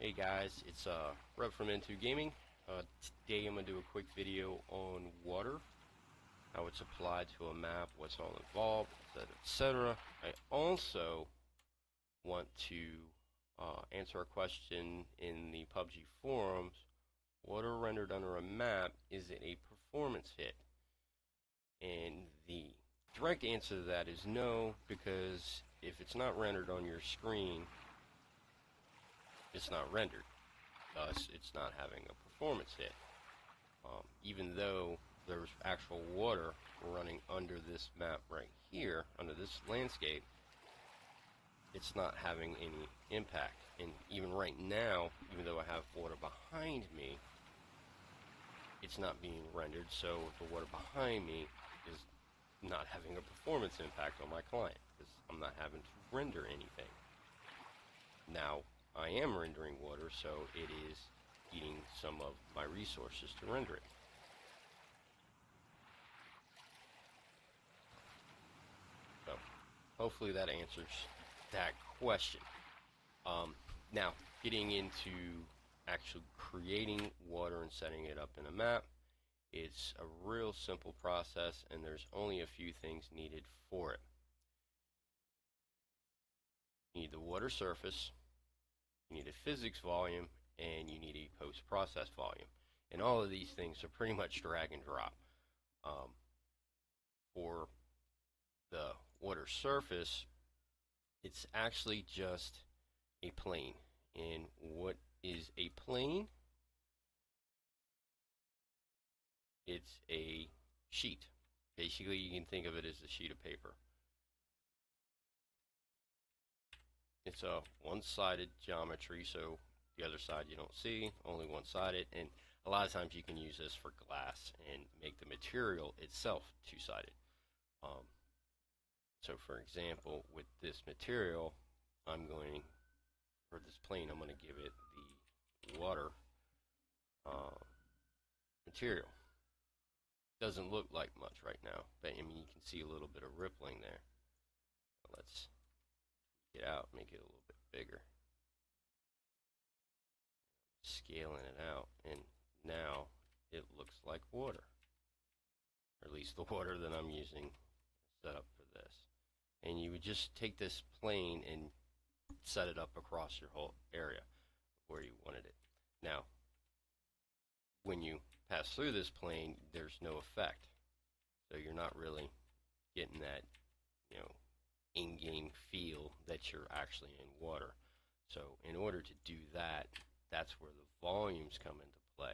Hey guys, it's Rev from N2 Gaming. Today I'm going to do a quick video on water, how it's applied to a map, what's all involved, etc. I also want to answer a question in the PUBG forums. Water rendered under a map, is it a performance hit? And the direct answer to that is no, because if it's not rendered on your screen, it's not rendered. Thus, it's not having a performance hit. Even though there's actual water running under this map right here, under this landscape, it's not having any impact. And even right now, even though I have water behind me, it's not being rendered, so the water behind me is not having a performance impact on my client, because I'm not having to render anything. Now, I am rendering water, so it is eating some of my resources to render it. So, hopefully that answers that question. Now, getting into actually creating water and setting it up in a map, it's a real simple process, and there's only a few things needed for it. You need the water surface, you need a physics volume, and you need a post-process volume. And all of these things are pretty much drag and drop. For the water surface, it's actually just a plane. And what is a plane? It's a sheet. Basically, you can think of it as a sheet of paper. It's a one-sided geometry, so the other side you don't see, only one-sided, and a lot of times you can use this for glass and make the material itself two-sided. So for example, with this material, for this plane, I'm going to give it the water material. Doesn't look like much right now, but I mean, you can see a little bit of rippling there. Let's get out, make it a little bit bigger. Scaling it out, and now it looks like water, or at least the water that I'm using set up for this. And you would just take this plane and set it up across your whole area where you wanted it. Now, when you pass through this plane, there's no effect, so you're not really getting that, in-game feel that you're actually in water. So in order to do that, that's where the volumes come into play.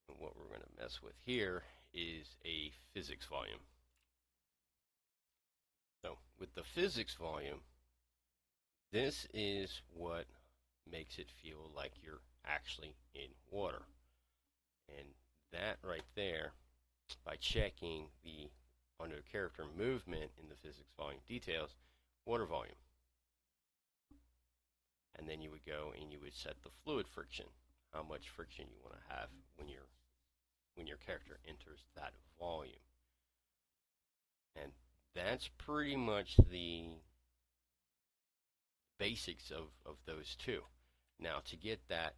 And what we're going to mess with here is a physics volume. So with the physics volume, this is what makes it feel like you're actually in water. And that right there, by checking the under character movement in the physics volume details, water volume. And then you would go and you would set the fluid friction, how much friction you want to have when your character enters that volume. And that's pretty much the basics of those two. Now, to get that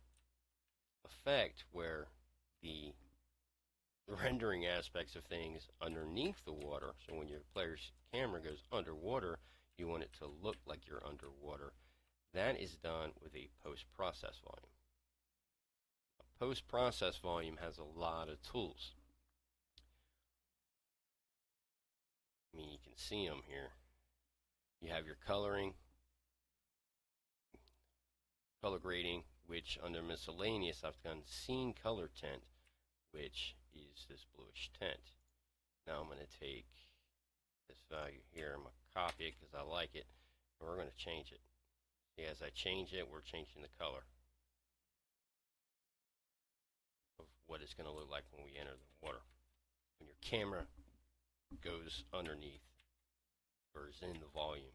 effect where the rendering aspects of things underneath the water, so when your player's camera goes underwater, you want it to look like you're underwater, that is done with a post-process volume. A post-process volume has a lot of tools. I mean, you can see them here. You have your coloring, color grading, which under miscellaneous I've done scene color tint, which is this bluish tint. Now I'm going to take this value here, I'm going to copy it because I like it, and we're going to change it. See, as I change it, we're changing the color of what it's going to look like when we enter the water. When your camera goes underneath or is in the volume.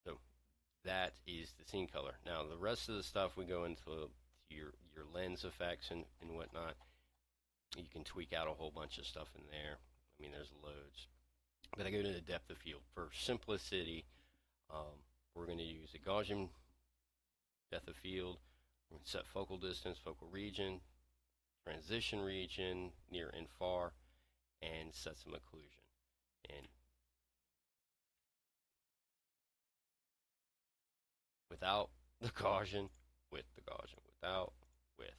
So that is the scene color. Now the rest of the stuff we go into your lens effects and whatnot. You can tweak out a whole bunch of stuff in there. I mean, there's loads. But I go to the depth of field. For simplicity, We're going to use a Gaussian depth of field. We're going to set focal distance, focal region, transition region, near and far, and set some occlusion. And without the Gaussian, with the Gaussian, without, with.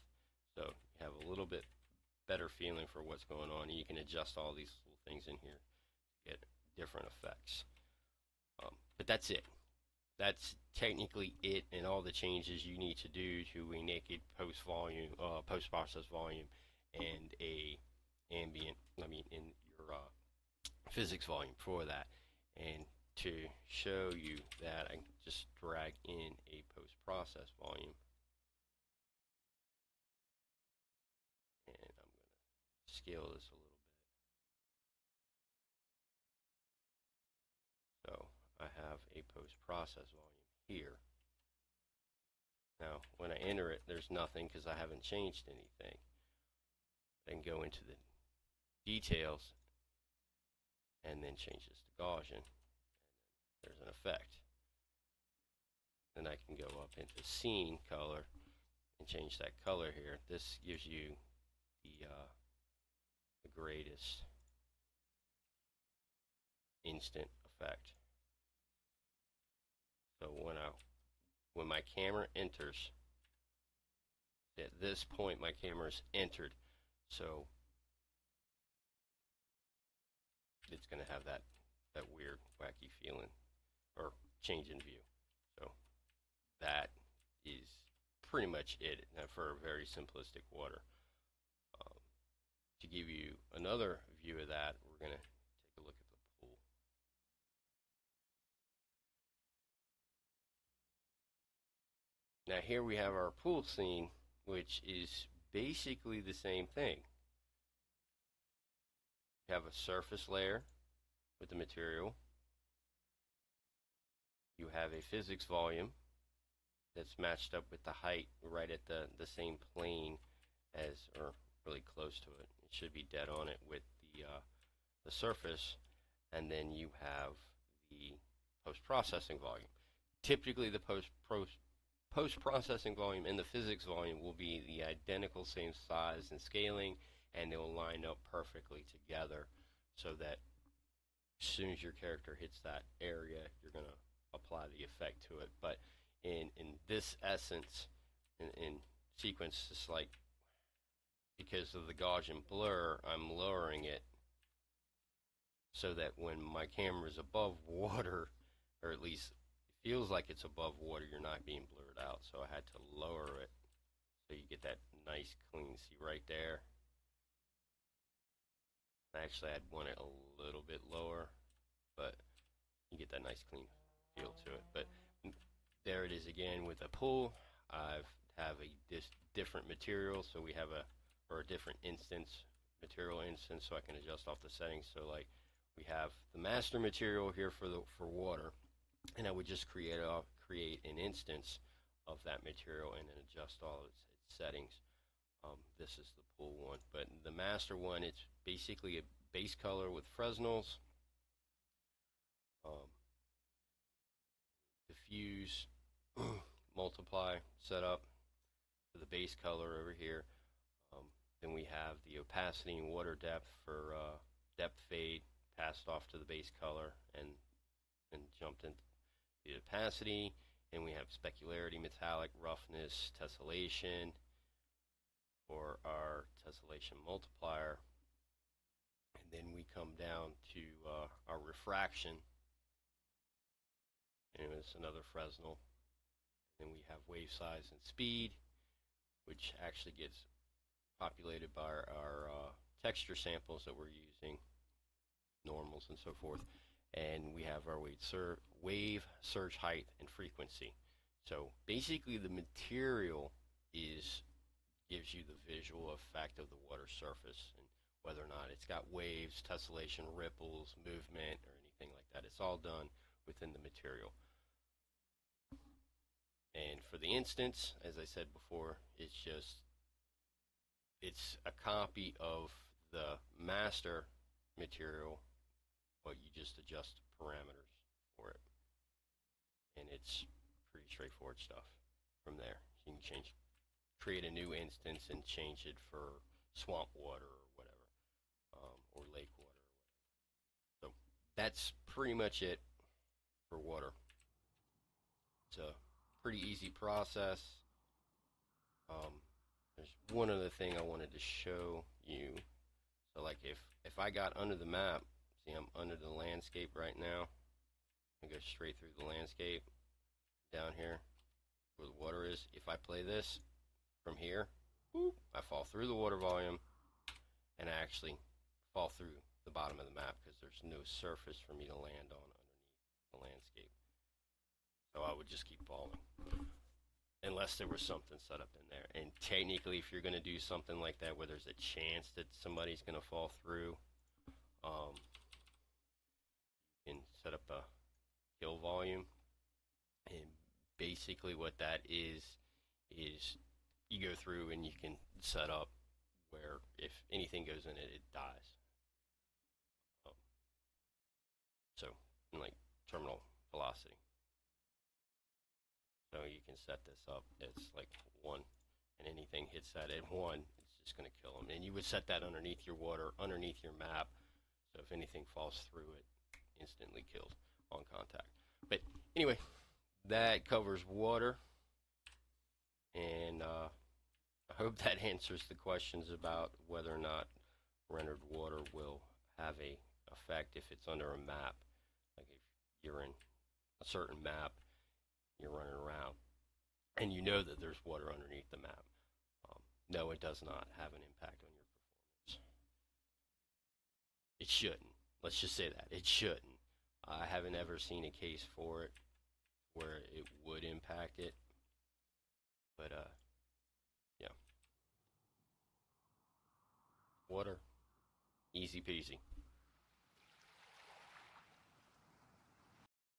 So you have a little bit better feeling for what's going on, and you can adjust all these little things in here to get different effects. But that's it. That's technically it, and all the changes you need to do to a naked post-process volume, and a ambient, in your physics volume for that. And to show you that, I can just drag in a post-process volume, and I'm going to scale this a little bit. So I have a post-process volume here. Now, when I enter it, there's nothing because I haven't changed anything. I can go into the details and then change this to Gaussian. There's an effect. Then I can go up into scene color and change that color here. This gives you the greatest instant effect. So when my camera enters, at this point my camera's entered, so it's going to have that weird wacky feeling or change in view. So that is pretty much it for a very simplistic water. To give you another view of that, we're going to take a look at the pool. Now here we have our pool scene, which is basically the same thing. You have a surface layer with the material. You have a physics volume that's matched up with the height right at the same plane as, or really close to it. It should be dead on it with the surface. And then you have the post-processing volume. Typically the post-processing volume and the physics volume will be the identical same size and scaling, and they will line up perfectly together so that as soon as your character hits that area, you're going to apply the effect to it. But in this essence, in sequence, it's like, because of the Gaussian blur, I'm lowering it so that when my camera is above water, or at least it feels like it's above water, you're not being blurred out. So I had to lower it so you get that nice clean, see right there. Actually, I'd want it a little bit lower, but you get that nice clean feel to it. But there it is again with a pool. I have a different material, so we have a different material instance, so I can adjust off the settings. So like we have the master material here for water, and I would just create an instance of that material and then adjust all its settings. This is the pool one, but the master one, it's basically a base color with Fresnels, diffuse, multiply setup for the base color over here. Then we have the opacity and water depth for depth fade passed off to the base color and jumped into the opacity. And we have specularity, metallic, roughness, tessellation for our tessellation multiplier. And then we come down to our refraction, and it's another Fresnel. And we have wave size and speed, which actually gets populated by our texture samples that we're using, normals and so forth. And we have our wave surge height and frequency. So basically the material gives you the visual effect of the water surface, and whether or not it's got waves, tessellation, ripples, movement, or anything like that. It's all done within the material. And for the instance, as I said before, it's a copy of the master material, but you just adjust parameters for it. And it's pretty straightforward stuff from there. You can create a new instance and change it for swamp water or whatever, or lake water. So that's pretty much it for water. It's a pretty easy process. Um, there's one other thing I wanted to show you. So like if I got under the map, see I'm under the landscape right now. I go straight through the landscape down here where the water is. If I play this from here, whoop, I fall through the water volume and I actually fall through the bottom of the map because there's no surface for me to land on underneath the landscape. So I would just keep falling unless there was something set up in there. And technically, if you're going to do something like that where there's a chance that somebody's going to fall through, you can set up a kill volume. And basically what that is you go through and you can set up where if anything goes in it, it dies. So, in like terminal velocity. So you can set this up. It's like 1, and anything hits that at 1, it's just going to kill them. And you would set that underneath your water, underneath your map, so if anything falls through it, instantly killed on contact. But anyway, that covers water, and I hope that answers the questions about whether or not rendered water will have a effect if it's under a map. Like if you're in a certain map, you're running around, and you know that there's water underneath the map. No, it does not have an impact on your performance. It shouldn't. Let's just say that. It shouldn't. I haven't ever seen a case for it where it would impact it. But, yeah. Water, easy peasy.